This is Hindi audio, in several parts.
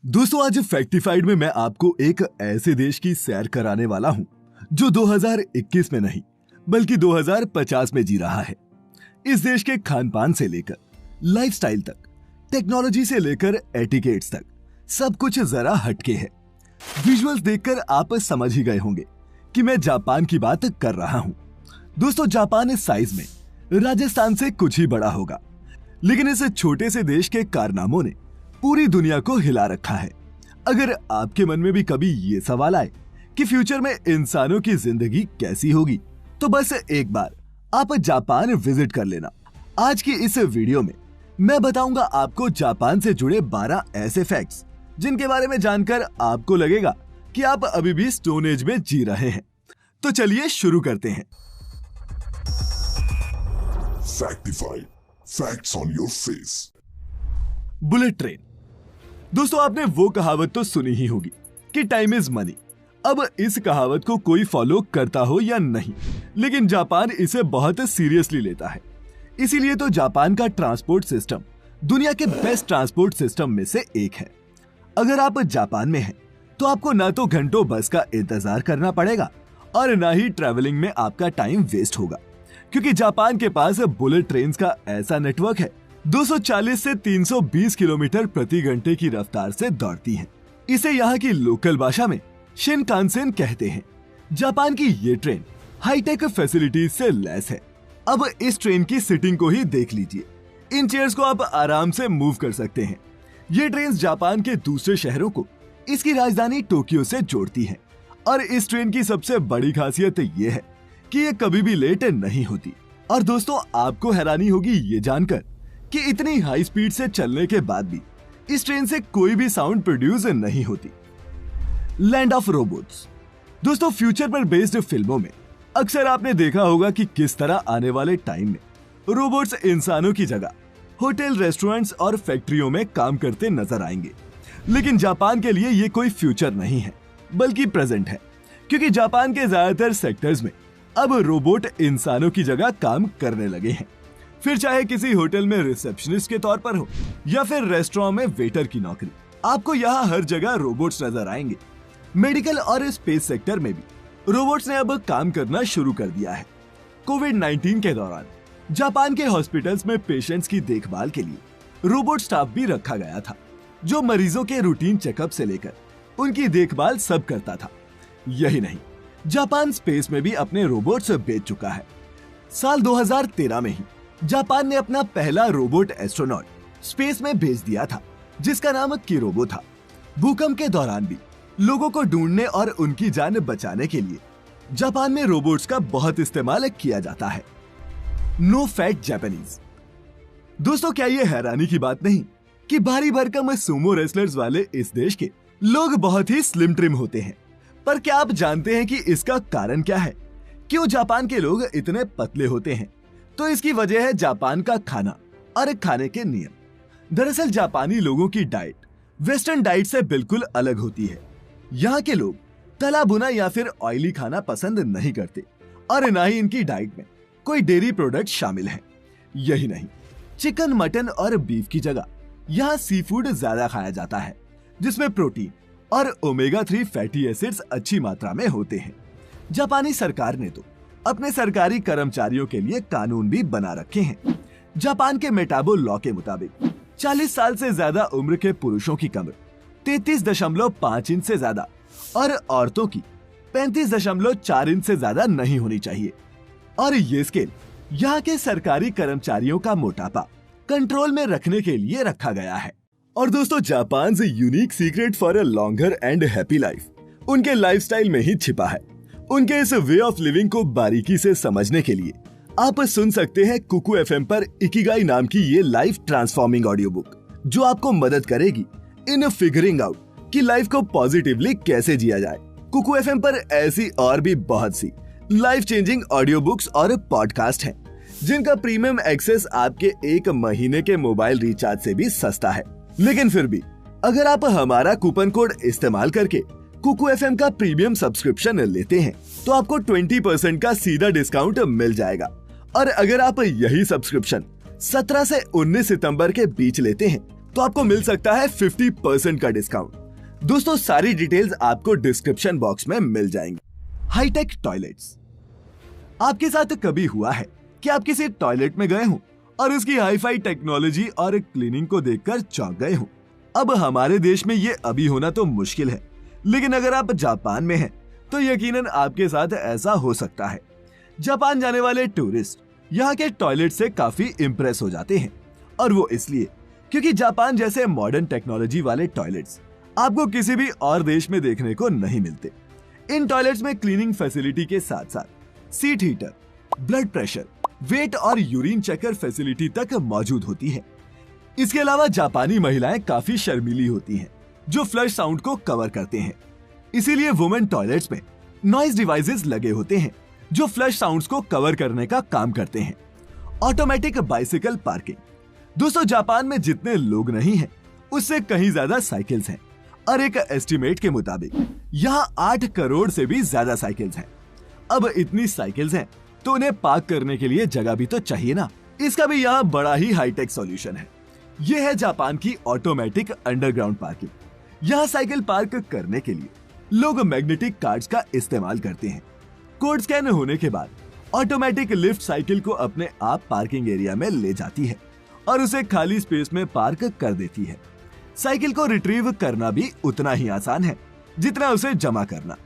दोस्तों आज फैक्टिफाइड में मैं आपको एक ऐसे देश की सैर कराने वाला हूं जो 2021 में नहीं बल्कि 2050 में जी रहा है। इस देश के खान पान से लेकर लाइफस्टाइल तक, टेक्नोलॉजी से लेकर एटिकेट्स तक सब कुछ जरा हटके है। विजुअल्स देखकर आप समझ ही गए होंगे कि मैं जापान की बात कर रहा हूं। दोस्तों जापान इस साइज में राजस्थान से कुछ ही बड़ा होगा, लेकिन इस छोटे से देश के कारनामों ने पूरी दुनिया को हिला रखा है। अगर आपके मन में भी कभी ये सवाल आए कि फ्यूचर में इंसानों की जिंदगी कैसी होगी, तो बस एक बार आप जापान विजिट कर लेना। आज की इस वीडियो में मैं बताऊंगा आपको जापान से जुड़े 12 ऐसे फैक्ट्स जिनके बारे में जानकर आपको लगेगा कि आप अभी भी स्टोन एज में जी रहे हैं। तो चलिए शुरू करते हैं। Factified. Facts on your face. Bullet train. दोस्तों आपने वो कहावत तो सुनी ही होगी कि टाइम इज मनी। अब इस कहावत को कोई फॉलो करता हो या नहीं, लेकिन जापान इसे बहुत सीरियसली लेता है। इसीलिए तो जापान का ट्रांसपोर्ट सिस्टम दुनिया के बेस्ट ट्रांसपोर्ट सिस्टम में से एक है। अगर आप जापान में हैं, तो आपको ना तो घंटों बस का इंतजार करना पड़ेगा और ना ही ट्रैवलिंग में आपका टाइम वेस्ट होगा, क्योंकि जापान के पास बुलेट ट्रेन का ऐसा नेटवर्क है 240 से 320 किलोमीटर प्रति घंटे की रफ्तार से दौड़ती है। इसे यहाँ की लोकल भाषा में शिनकानसेन कहते हैं। जापान की ये ट्रेन हाईटेक फैसिलिटीज से लैस है। अब इस ट्रेन की सीटिंग को ही देख लीजिए। इन चेयर्स को आप आराम से मूव कर सकते हैं। ये ट्रेन जापान के दूसरे शहरों को इसकी राजधानी टोक्यो से जोड़ती है। और इस ट्रेन की सबसे बड़ी खासियत ये है कि ये कभी भी लेट नहीं होती। और दोस्तों आपको हैरानी होगी ये जानकर कि इतनी हाई स्पीड से चलने के बाद भी इस ट्रेन से कोई भी साउंड प्रोड्यूस नहीं होती। Land of robots. दोस्तों फ्यूचर पर बेस्ड फिल्मों में अक्सर आपने देखा होगा कि किस तरह आने वाले टाइम में रोबोट्स इंसानों की जगह होटल, रेस्टोरेंट्स और फैक्ट्रियों में काम करते नजर आएंगे। लेकिन जापान के लिए ये कोई फ्यूचर नहीं है बल्कि प्रेजेंट है, क्योंकि जापान के ज्यादातर सेक्टर्स में अब रोबोट इंसानों की जगह काम करने लगे हैं। फिर चाहे किसी होटल में रिसेप्शनिस्ट के तौर पर हो या फिर रेस्टोरेंट में वेटर की नौकरी, आपको यहाँ हर जगह रोबोट्स नजर आएंगे। मेडिकल और स्पेस सेक्टर में भी रोबोट्स ने अब काम करना शुरू कर दिया है। कोविड-19 के दौरान जापान के हॉस्पिटल्स में पेशेंट्स की देखभाल के लिए रोबोट स्टाफ भी रखा गया था, जो मरीजों के रूटीन चेकअप से लेकर उनकी देखभाल सब करता था। यही नहीं, जापान स्पेस में भी अपने रोबोट्स बेच चुका है। साल 2013 में ही जापान ने अपना पहला रोबोट एस्ट्रोनॉट स्पेस में भेज दिया था, जिसका नाम किरोबो था। भूकंप के दौरान भी लोगों को ढूंढने और उनकी जान बचाने के लिए जापान में रोबोट्स का बहुत इस्तेमाल किया जाता है। No fat Japanese. दोस्तों क्या ये हैरानी की बात नहीं कि भारी भरकम सुमो रेसलर्स वाले इस देश के लोग बहुत ही स्लिम ट्रिम होते हैं। पर क्या आप जानते हैं कि इसका कारण क्या है? क्यों जापान के लोग इतने पतले होते हैं? तो इसकी वजह है जापान का खाना और खाने के नियम। दरअसल जापानी लोगों की डाइट वेस्टर्न डाइट से बिल्कुल अलग होती है। यहाँ के लोग तला भुना या फिर ऑयली खाना पसंद नहीं करते और ना ही इनकी डाइट में कोई डेयरी प्रोडक्ट शामिल है। यही नहीं, चिकन, मटन और बीफ की जगह यहाँ सी फूड ज्यादा खाया जाता है, जिसमें प्रोटीन और ओमेगा 3 फैटी एसिड्स अच्छी मात्रा में होते हैं। जापानी सरकार ने तो अपने सरकारी कर्मचारियों के लिए कानून भी बना रखे हैं। जापान के मेटाबो लॉ के मुताबिक 40 साल से ज्यादा उम्र के पुरुषों की कमर 33.5 इंच से ज्यादा और औरतों की 35.4 इंच से ज्यादा नहीं होनी चाहिए। और ये स्केल यहाँ के सरकारी कर्मचारियों का मोटापा कंट्रोल में रखने के लिए रखा गया है। और दोस्तों जापान से unique secret for a longer and happy life उनके लाइफस्टाइल में ही छिपा है। उनके इस वे ऑफ लिविंग को बारीकी से समझने के लिए आप सुन सकते हैं कुकू एफएम पर इकिगाई नाम की ये लाइफ ट्रांसफॉर्मिंग ऑडियो बुक, जो आपको मदद करेगी इन फिगरिंग आउट कि लाइफ को पॉजिटिवली कैसे जिया जाए। कुकू एफएम पर ऐसी और भी बहुत सी लाइफ चेंजिंग ऑडियो बुक्स और पॉडकास्ट हैं, जिनका प्रीमियम एक्सेस आपके 1 महीने के मोबाइल रिचार्ज से भी सस्ता है। लेकिन फिर भी अगर आप हमारा कूपन कोड इस्तेमाल करके कुकू एफएम का प्रीमियम सब्सक्रिप्शन लेते हैं, तो आपको 20% का सीधा डिस्काउंट मिल जाएगा। और अगर आप यही सब्सक्रिप्शन 17 से 19 सितंबर के बीच लेते हैं, तो आपको मिल सकता है 50% का डिस्काउंट। दोस्तों सारी डिटेल्स आपको डिस्क्रिप्शन बॉक्स में मिल जाएंगी। High tech toilets. आपके साथ कभी हुआ है कि आप किसी टॉयलेट में गए हो और उसकी हाईफाई टेक्नोलॉजी और क्लीनिंग को देखकर चौंक गए हो? अब हमारे देश में ये अभी होना तो मुश्किल है, लेकिन अगर आप जापान में हैं तो यकीनन आपके साथ ऐसा हो सकता है। जापान जाने वाले टूरिस्ट यहाँ के टॉयलेट से काफी इंप्रेस हो जाते हैं, और वो इसलिए क्योंकि जापान जैसे मॉडर्न टेक्नोलॉजी वाले टॉयलेट्स आपको किसी भी और देश में देखने को नहीं मिलते। इन टॉयलेट्स में क्लीनिंग फैसिलिटी के साथ साथ seat heater, blood pressure, weight और यूरिन चेकर फैसिलिटी तक मौजूद होती है। इसके अलावा जापानी महिलाएं काफी शर्मीली होती हैं, जो फ्लश साउंड को कवर करते हैं। इसीलिए वुमेन टॉयलेट्स में नॉइज डिवाइसेस लगे होते हैं जो फ्लश साउंड्स को कवर करने का काम करते हैं। Automatic bicycle parking. दोस्तों जापान में जितने लोग नहीं हैं, उससे कहीं ज्यादा साइकिल्स हैं, और एक एस्टिमेट के मुताबिक यहाँ 8 करोड़ से भी ज्यादा साइकिल्स हैं। अब इतनी साइकिल्स हैं तो उन्हें पार्क करने के लिए जगह भी तो चाहिए ना। इसका भी यहाँ बड़ा ही हाईटेक सॉल्यूशन है। यह है जापान की ऑटोमेटिक अंडरग्राउंड पार्किंग। यहाँ साइकिल पार्क करने के लिए लोग मैग्नेटिक कार्ड्स का इस्तेमाल करते हैं। कोड स्कैन होने के बाद ऑटोमेटिक लिफ्ट साइकिल को अपने आप पार्किंग एरिया में ले जाती है और उसे खाली स्पेस में पार्क कर देती है। साइकिल को रिट्रीव करना भी उतना ही आसान है जितना उसे जमा करना।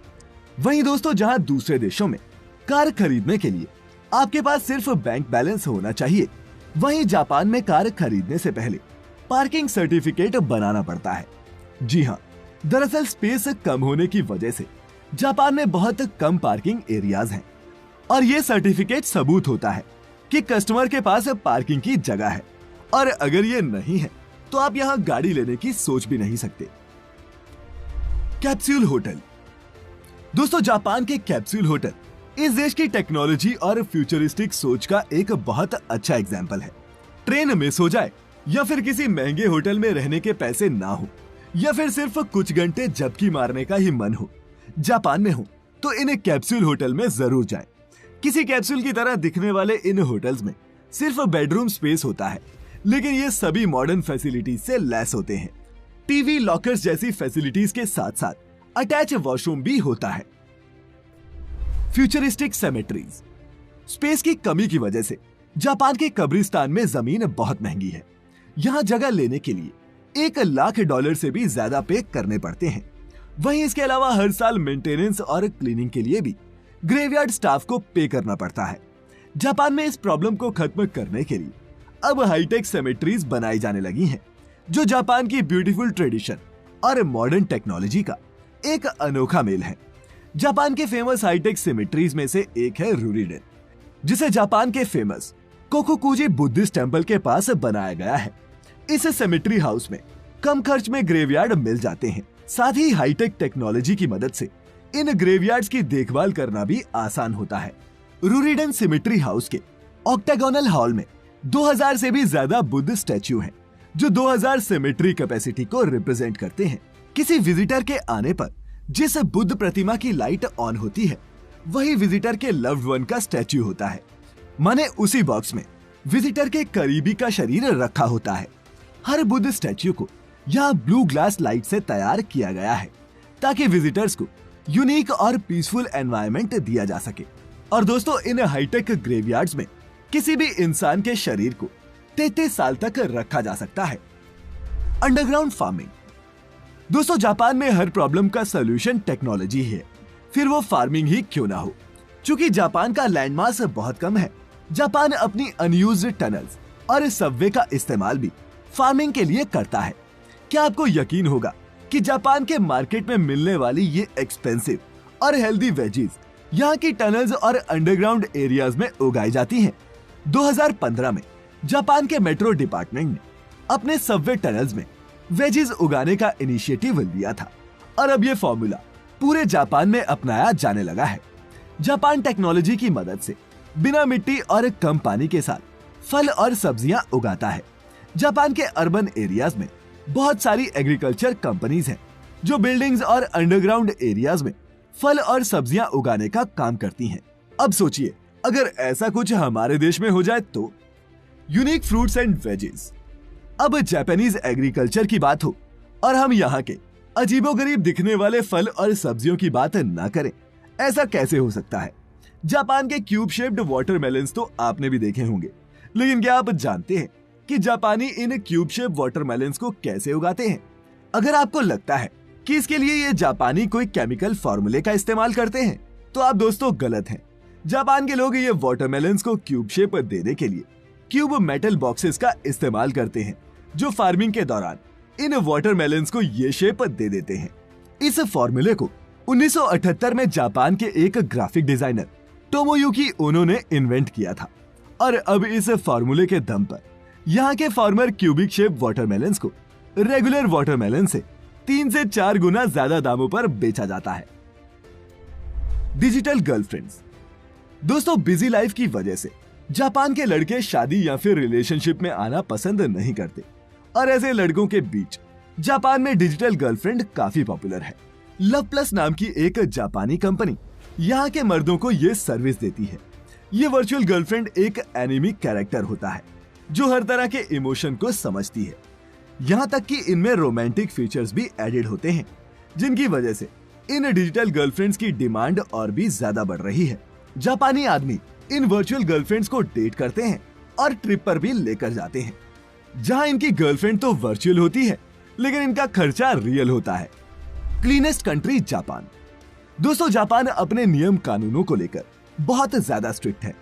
वहीं दोस्तों जहां दूसरे देशों में कार खरीदने के लिए आपके पास सिर्फ बैंक बैलेंस होना चाहिए, वहीं जापान में कार खरीदने से पहले पार्किंग सर्टिफिकेट बनाना पड़ता है। जी हाँ, दरअसल स्पेस कम होने की वजह से जापान में बहुत कम पार्किंग एरियाज हैं, और ये सर्टिफिकेट सबूत होता है कि कस्टमर के पास पार्किंग की जगह है, और अगर ये नहीं है तो आप यहाँ गाड़ी लेने की सोच भी नहीं सकते। Capsule hotel. दोस्तों जापान के कैप्सूल होटल इस देश की टेक्नोलॉजी और फ्यूचरिस्टिक सोच का एक बहुत अच्छा एग्जाम्पल है। ट्रेन मिस हो जाए, या फिर किसी महंगे होटल में रहने के पैसे ना हो, या फिर सिर्फ कुछ घंटे झपकी मारने का ही मन हो, जापान में हो तो इन कैप्सूल होटल में जरूर जाएं। किसी कैप्सूल की तरह दिखने वाले इन होटल्स में सिर्फ बेडरूम स्पेस होता है, लेकिन ये सभी मॉडर्न फैसिलिटीज से लैस होते हैं। टीवी, लॉकर्स जैसी फैसिलिटीज के साथ साथ अटैच वॉशरूम भी होता है। Futuristic symmetries. स्पेस की कमी की वजह से जापान के कब्रिस्तान में जमीन बहुत महंगी है। यहाँ जगह लेने के लिए $1 लाख से भी ज्यादा पे करने पड़ते हैं। वहीं इसके अलावा हर साल मेंटेनेंस और क्लीनिंग के लिए भी ग्रेवयार्ड स्टाफ को पे करना पड़ता है। जापान में इस प्रॉब्लम को खत्म करने के लिए अब हाईटेक सेमेट्रीज बनाई जाने लगी हैं, जो जापान की ब्यूटीफुल ट्रेडिशन और मॉडर्न टेक्नोलॉजी का एक अनोखा मेल है। जापान के फेमस हाईटेक सेमेट्रीज में से एक है रूरीडेन, जिसे जापान के फेमस कोकुकुजी बुद्धिस्ट टेम्पल के पास बनाया गया है। इस सेमेट्री हाउस में कम खर्च में ग्रेवयार्ड मिल जाते हैं। साथ ही हाईटेक टेक्नोलॉजी की मदद से इन ग्रेवयार्ड्स की देखभाल करना भी आसान होता है। रूरीडेन सेमेट्री हाउस के ऑक्टागोनल हॉल में 2000 से भी ज्यादा बुद्ध स्टैच्यू हैं, जो 2000 सेमेट्री कैपेसिटी को रिप्रेजेंट करते हैं। किसी विजिटर के आने पर जिस बुद्ध प्रतिमा की लाइट ऑन होती है, वही विजिटर के लव्ड वन का स्टैच्यू होता है। माने उसी बॉक्स में विजिटर के करीबी का शरीर रखा होता है। हर बुद्ध स्टैच्यू को यहाँ ब्लू ग्लास लाइट से तैयार किया गया है, ताकि विजिटर्स को यूनिक और पीसफुल एनवायरनमेंट दिया जा सके। और दोस्तों इन हाईटेक ग्रेवयार्ड्स में किसी भी इंसान के शरीर को 33 साल तक रखा जा सकता है। Underground farming. दोस्तों जापान में हर प्रॉब्लम का सलूशन टेक्नोलॉजी है, फिर वो फार्मिंग ही क्यों ना हो। चूंकि जापान का लैंडमास बहुत कम है, जापान अपनी अनयूज्ड टनल्स और सबवे का इस्तेमाल भी फार्मिंग के लिए करता है। क्या आपको यकीन होगा कि जापान के मार्केट में मिलने वाली ये एक्सपेंसिव और हेल्दी वेजीज यहाँ की टनल्स और अंडरग्राउंड एरियाज में उगाई जाती हैं। 2015 में जापान के मेट्रो डिपार्टमेंट ने अपने सबवे टनल्स में वेजीज उगाने का इनिशिएटिव लिया था, और अब ये फॉर्मूला पूरे जापान में अपनाया जाने लगा है। जापान टेक्नोलॉजी की मदद से बिना मिट्टी और कम पानी के साथ फल और सब्जियां उगाता है। जापान के अर्बन एरियाज में बहुत सारी एग्रीकल्चर कंपनीज हैं, जो बिल्डिंग्स और अंडरग्राउंड एरियाज में फल और सब्जियां उगाने का काम करती हैं। अब सोचिए अगर ऐसा कुछ हमारे देश में हो जाए तो। Unique fruits and veggies. अब जापानीज एग्रीकल्चर की बात हो और हम यहाँ के अजीबोगरीब दिखने वाले फल और सब्जियों की बात ना करें, ऐसा कैसे हो सकता है। जापान के क्यूब शेप्ड वाटरमेलन्स तो आपने भी देखे होंगे, लेकिन क्या आप जानते हैं कि जापानी इन क्यूब शेप वाटरमेलन्स को कैसे उगाते हैं? अगर आपको लगता है कि इसके लिए ये जापानी कोई केमिकल फार्मूले का इस्तेमाल करते हैं, तो आप दोस्तों गलत हैं। जापान के लोग ये वाटरमेलन्स को क्यूब शेप देने के लिए क्यूब मेटल बॉक्सेस का इस्तेमाल करते हैं, जो फार्मिंग के दौरान इन वाटरमेलन्स को ये शेप दे देते हैं। इस फार्मूले को 1978 में जापान के एक ग्राफिक डिजाइनर टोमोयुकी ओनो ने इन्वेंट किया था और अब इस फार्मूले के दम पर यहाँ के फार्मर क्यूबिक शेप वाटरमेलन्स को रेगुलर वाटरमेलन से 3 से 4 गुना ज्यादा दामों पर बेचा जाता है। Digital girlfriends. दोस्तों, बिजी लाइफ की वजह से जापान के लड़के शादी या फिर रिलेशनशिप में आना पसंद नहीं करते और ऐसे लड़कों के बीच जापान में डिजिटल गर्लफ्रेंड काफी पॉपुलर है। लव प्लस नाम की एक जापानी कंपनी यहाँ के मर्दों को ये सर्विस देती है। ये वर्चुअल गर्लफ्रेंड एक एनिमी कैरेक्टर होता है जो हर तरह के इमोशन को समझती है। यहाँ तक कि इनमें रोमांटिक फीचर्स भी एडेड होते हैं, जिनकी वजह से इन डिजिटल गर्लफ्रेंड्स की डिमांड और भी ज्यादा बढ़ रही है। जापानी आदमी इन वर्चुअल गर्लफ्रेंड्स को डेट करते हैं और ट्रिप पर भी लेकर जाते हैं, जहां इनकी गर्लफ्रेंड तो वर्चुअल होती है, लेकिन इनका खर्चा रियल होता है। Cleanest country Japan. दोस्तों, जापान अपने नियम कानूनों को लेकर बहुत ज्यादा स्ट्रिक्ट है।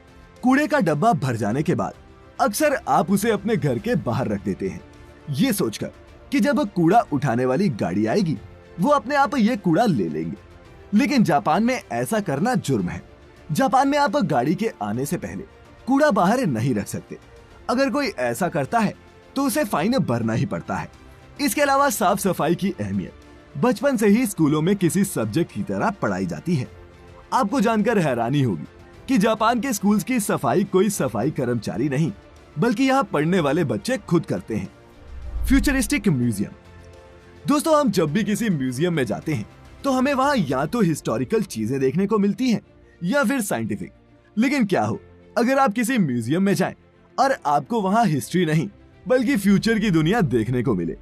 कूड़े का डब्बा भर जाने के बाद अक्सर आप उसे अपने घर के बाहर रख देते हैं, ये सोचकर कि जब कूड़ा उठाने वाली गाड़ी आएगी वो अपने आप ये कूड़ा ले लेंगे। लेकिन जापान में ऐसा करना जुर्म है। जापान में आप गाड़ी के आने से पहले कूड़ा बाहर नहीं रख सकते। अगर कोई ऐसा करता है तो उसे फाइन भरना ही पड़ता है। इसके अलावा साफ सफाई की अहमियत बचपन से ही स्कूलों में किसी सब्जेक्ट की तरह पढ़ाई जाती है। आपको जानकर हैरानी होगी कि जापान के स्कूल्स की सफाई कोई सफाई कर्मचारी नहीं, बल्कि यहाँ पढ़ने वाले बच्चे खुद करते हैं। Futuristic museum. दोस्तों, हम जब भी किसी म्यूजियम में जाते हैं तो हमें वहाँ या तो हिस्टोरिकल चीजें देखने को मिलती हैं या फिर साइंटिफिक। लेकिन क्या हो अगर आप किसी म्यूजियम में जाएं और आपको वहाँ हिस्ट्री नहीं बल्कि फ्यूचर की दुनिया देखने को मिले।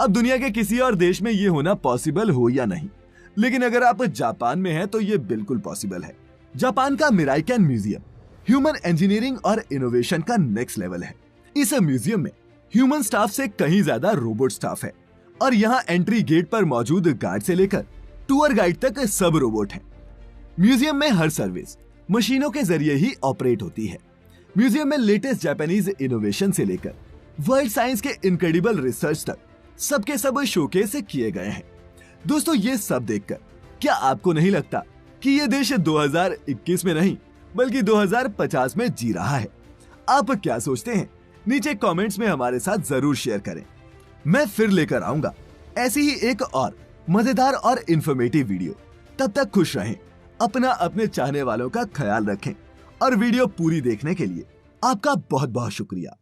अब दुनिया के किसी और देश में ये होना पॉसिबल हो या नहीं, लेकिन अगर आप जापान में हैं तो ये बिल्कुल पॉसिबल है। जापान का मिराइकन म्यूजियम ह्यूमन इंजीनियरिंग और इनोवेशन का नेक्स्ट लेवल है। इस म्यूजियम में ह्यूमन स्टाफ से कहीं ज्यादा रोबोट स्टाफ है और यहाँ एंट्री गेट पर मौजूद गार्ड से लेकर टूर गाइड तक सब रोबोट हैं। म्यूजियम में हर सर्विस मशीनों के जरिए ही ऑपरेट होती है। म्यूजियम में लेटेस्ट जापानीज इनोवेशन से लेकर वर्ल्ड साइंस के इनक्रेडिबल रिसर्च तक सबके सब शोकेस किए गए हैं। दोस्तों, ये सब देखकर क्या आपको नहीं लगता कि ये देश 2021 में नहीं बल्कि 2050 में जी रहा है? आप क्या सोचते हैं? नीचे कमेंट्स में हमारे साथ जरूर शेयर करें। मैं फिर लेकर आऊंगा ऐसी ही एक और मजेदार और इंफॉर्मेटिव वीडियो। तब तक खुश रहें, अपना अपने चाहने वालों का ख्याल रखें और वीडियो पूरी देखने के लिए आपका बहुत बहुत शुक्रिया।